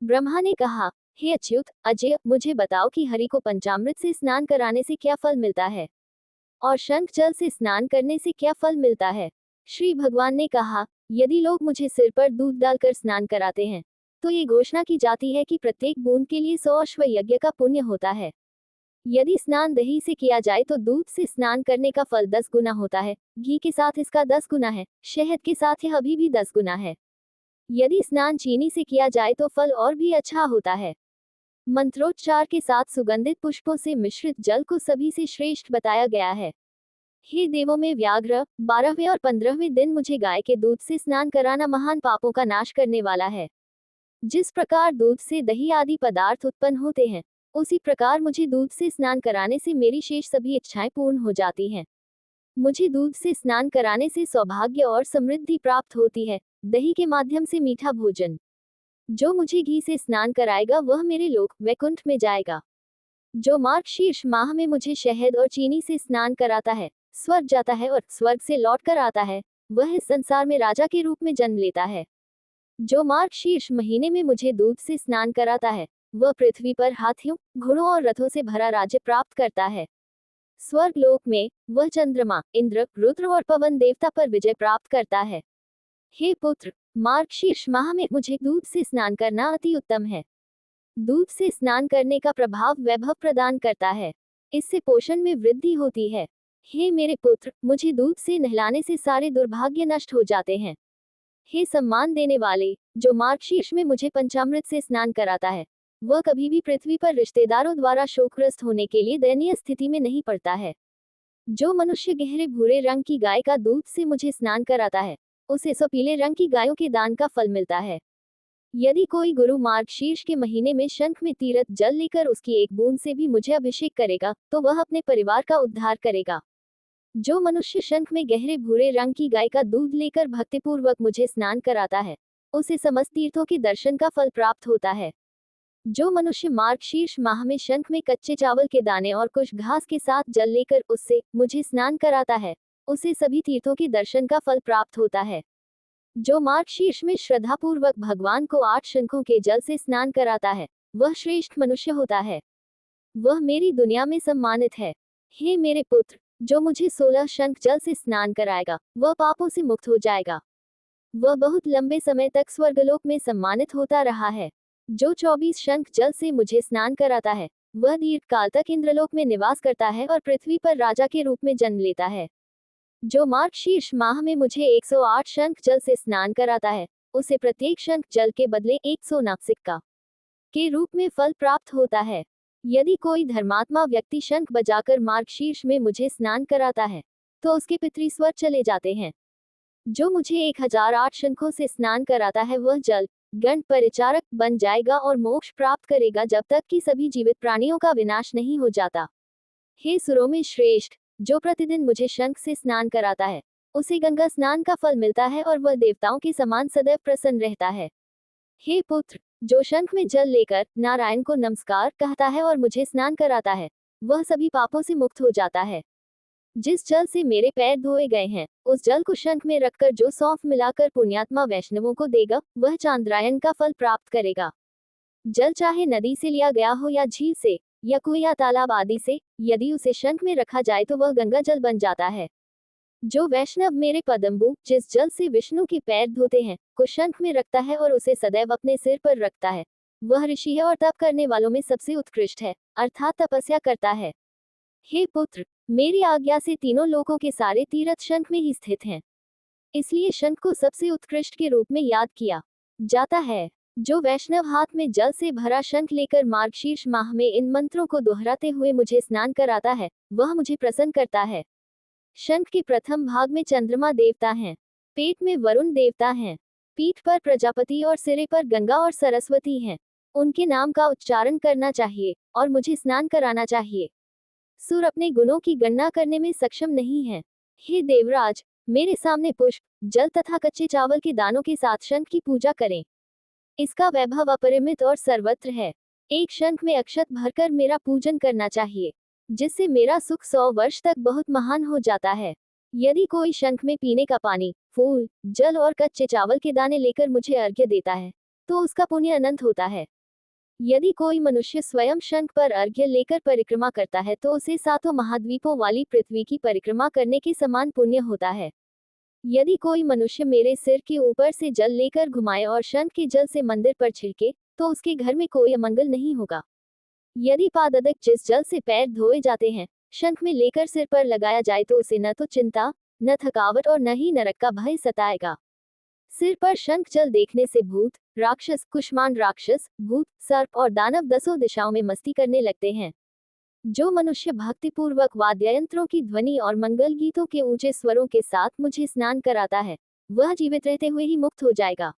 ब्रह्मा ने कहा, हे अच्युत अजय, मुझे बताओ कि हरि को पंचामृत से स्नान कराने से क्या फल मिलता है और शंख जल से स्नान करने से क्या फल मिलता है। श्री भगवान ने कहा, यदि लोग मुझे सिर पर दूध डालकर स्नान कराते हैं तो ये घोषणा की जाती है कि प्रत्येक बूंद के लिए 100 अश्व यज्ञ का पुण्य होता है। यदि स्नान दही से किया जाए तो दूध से स्नान करने का फल 10 गुना होता है, घी के साथ इसका 10 गुना है, शहद के साथ यह अभी भी 10 गुना है। यदि स्नान चीनी से किया जाए तो फल और भी अच्छा होता है। मंत्रोच्चार के साथ सुगंधित पुष्पों से मिश्रित जल को सभी से श्रेष्ठ बताया गया है। हे देवों में व्याघ्र, 12वें और 15वें दिन मुझे गाय के दूध से स्नान कराना महान पापों का नाश करने वाला है। जिस प्रकार दूध से दही आदि पदार्थ उत्पन्न होते हैं, उसी प्रकार मुझे दूध से स्नान कराने से मेरी शेष सभी इच्छाएं पूर्ण हो जाती हैं। मुझे दूध से स्नान कराने से सौभाग्य और समृद्धि प्राप्त होती है, दही के माध्यम से मीठा भोजन। जो मुझे घी से स्नान कराएगा वह मेरे लोक वैकुंठ में जाएगा। जो मार्गशीर्ष माह में मुझे शहद और चीनी से स्नान कराता है, स्वर्ग जाता है और स्वर्ग से लौट कर आता है, वह इस संसार में राजा के रूप में जन्म लेता है। जो मार्गशीर्ष महीने में मुझे दूध से स्नान कराता है, वह पृथ्वी पर हाथियों, घोड़ों और रथों से भरा राज्य प्राप्त करता है। स्वर्ग लोक में वह चंद्रमा, इंद्र, रुद्र और पवन देवता पर विजय प्राप्त करता है। हे पुत्र, मार्गशीर्ष माह में मुझे दूध से स्नान करना अति उत्तम है। दूध से स्नान करने का प्रभाव वैभव प्रदान करता है। इससे पोषण में वृद्धि होती है। हे मेरे पुत्र, मुझे दूध से नहलाने से सारे दुर्भाग्य नष्ट हो जाते हैं। हे सम्मान देने वाले, जो मार्गशीर्ष में मुझे पंचामृत से स्नान कराता है, वह कभी भी पृथ्वी पर रिश्तेदारों द्वारा शोकग्रस्त होने के लिए दयनीय स्थिति में नहीं पड़ता है। जो मनुष्य गहरे भूरे रंग की गाय का दूध से मुझे स्नान कराता है, उसे 100 पीले रंग की गायों के दान का फल मिलता है। यदि कोई गुरु मार्गशीर्ष के महीने में शंख में तीर्थ जल लेकर उसकी एक बूंद से भी मुझे अभिषेक करेगा तो वह अपने परिवार का उद्धार करेगा। जो मनुष्य शंख में गहरे भूरे रंग की गाय का दूध लेकर भक्तिपूर्वक मुझे स्नान कराता है, उसे समस्त तीर्थों के दर्शन का फल प्राप्त होता है। जो मनुष्य मार्गशीर्ष माह में शंख में कच्चे चावल के दाने और कुछ घास के साथ जल लेकर उससे मुझे स्नान कराता है, उसे सभी तीर्थों के दर्शन का फल प्राप्त होता है। जो मार्गशीर्ष में श्रद्धापूर्वक भगवान को 8 शंखों के जल से स्नान कराता है, वह श्रेष्ठ मनुष्य होता है। वह मेरी दुनिया में सम्मानित है। हे मेरे पुत्र, जो मुझे 16 शंख जल से स्नान कराएगा, वह पापों से मुक्त हो जाएगा। वह बहुत लंबे समय तक स्वर्गलोक में सम्मानित होता रहा है। जो 24 शंख जल से मुझे स्नान कराता है, वह दीर्घ काल तक इंद्रलोक में निवास करता है और पृथ्वी पर राजा के रूप में जन्म लेता है। जो मार्गशीर्ष माह में मुझे 108 शंख जल से स्नान कराता है, उसे प्रत्येक शंख जल के बदले 1 सोना सिक्का के रूप में फल प्राप्त होता है। यदि कोई धर्मात्मा व्यक्ति शंख बजाकर मार्गशीर्ष में मुझे स्नान कराता है, तो उसके पितृ स्वर्ग चले जाते हैं। जो मुझे 1008 शंखों से स्नान कराता है, वह जल गण परिचारक बन जाएगा और मोक्ष प्राप्त करेगा जब तक कि सभी जीवित प्राणियों का विनाश नहीं हो जाता। हे सुरों में श्रेष्ठ, जो प्रतिदिन मुझे शंख से स्नान कराता है, उसे गंगा स्नान का फल मिलता है और वह देवताओं के समान सदैव प्रसन्न रहता है। हे पुत्र, जो शंख में जल लेकर नारायण को नमस्कार कहता है और मुझे स्नान कराता है, वह सभी पापों से मुक्त हो जाता है। जिस जल से मेरे पैर धोए गए हैं, उस जल को शंख में रखकर जो सौंफ मिलाकर पुण्यात्मा वैष्णवों को देगा, वह चांद्रायन का फल प्राप्त करेगा। जल चाहे नदी से लिया गया हो या झील से या कुएं या तालाब आदि से, यदि उसे शंख में रखा जाए तो वह गंगा जल बन जाता है। जो वैष्णव मेरे पदम्बु, जिस जल से विष्णु के पैर धोते हैं, को शंख में रखता है और उसे सदैव अपने सिर पर रखता है, वह ऋषि है और तप करने वालों में सबसे उत्कृष्ट है, अर्थात तपस्या करता है। हे पुत्र, मेरी आज्ञा से तीनों लोकों के सारे तीर्थ शंख में ही स्थित हैं। इसलिए शंख को सबसे उत्कृष्ट के रूप में याद किया जाता है। जो वैष्णव हाथ में जल से भरा शंख लेकर मार्गशीर्ष माह में इन मंत्रों को दोहराते हुए मुझे स्नान कराता है, वह मुझे प्रसन्न करता है। शंख के प्रथम भाग में चंद्रमा देवता हैं, पेट में वरुण देवता हैं, पीठ पर प्रजापति और सिरे पर गंगा और सरस्वती हैं। उनके नाम का उच्चारण करना चाहिए और मुझे स्नान कराना चाहिए। सुर अपने गुणों की गणना करने में सक्षम नहीं है। हे देवराज, मेरे सामने पुष्प, जल तथा कच्चे चावल के दानों के साथ शंख की पूजा करें। इसका वैभव अपरिमित और सर्वत्र है। एक शंख में अक्षत भरकर मेरा पूजन करना चाहिए, जिससे मेरा सुख 100 वर्ष तक बहुत महान हो जाता है। यदि कोई शंख में पीने का पानी, फूल, जल और कच्चे चावल के दाने लेकर मुझे अर्घ्य देता है, तो उसका पुण्य अनंत होता है। यदि कोई मनुष्य स्वयं शंख पर अर्घ्य लेकर परिक्रमा करता है तो उसे सातों महाद्वीपों वाली पृथ्वी की परिक्रमा करने के समान पुण्य होता है। यदि कोई मनुष्य मेरे सिर के ऊपर से जल लेकर घुमाए और शंख के जल से मंदिर पर छिड़के, तो उसके घर में कोई अमंगल नहीं होगा। यदि पाददक जिस जल से पैर धोए जाते हैं, शंख में लेकर सिर पर लगाया जाए तो उसे न तो चिंता, न थकावट और न ही नरक का भय सताएगा। सिर पर शंख जल देखने से भूत, राक्षस, कुष्मांड राक्षस, भूत, सर्प और दानव दसों दिशाओं में मस्ती करने लगते हैं। जो मनुष्य भक्तिपूर्वक वाद्ययंत्रों की ध्वनि और मंगल गीतों के ऊंचे स्वरों के साथ मुझे स्नान कराता है, वह जीवित रहते हुए ही मुक्त हो जाएगा।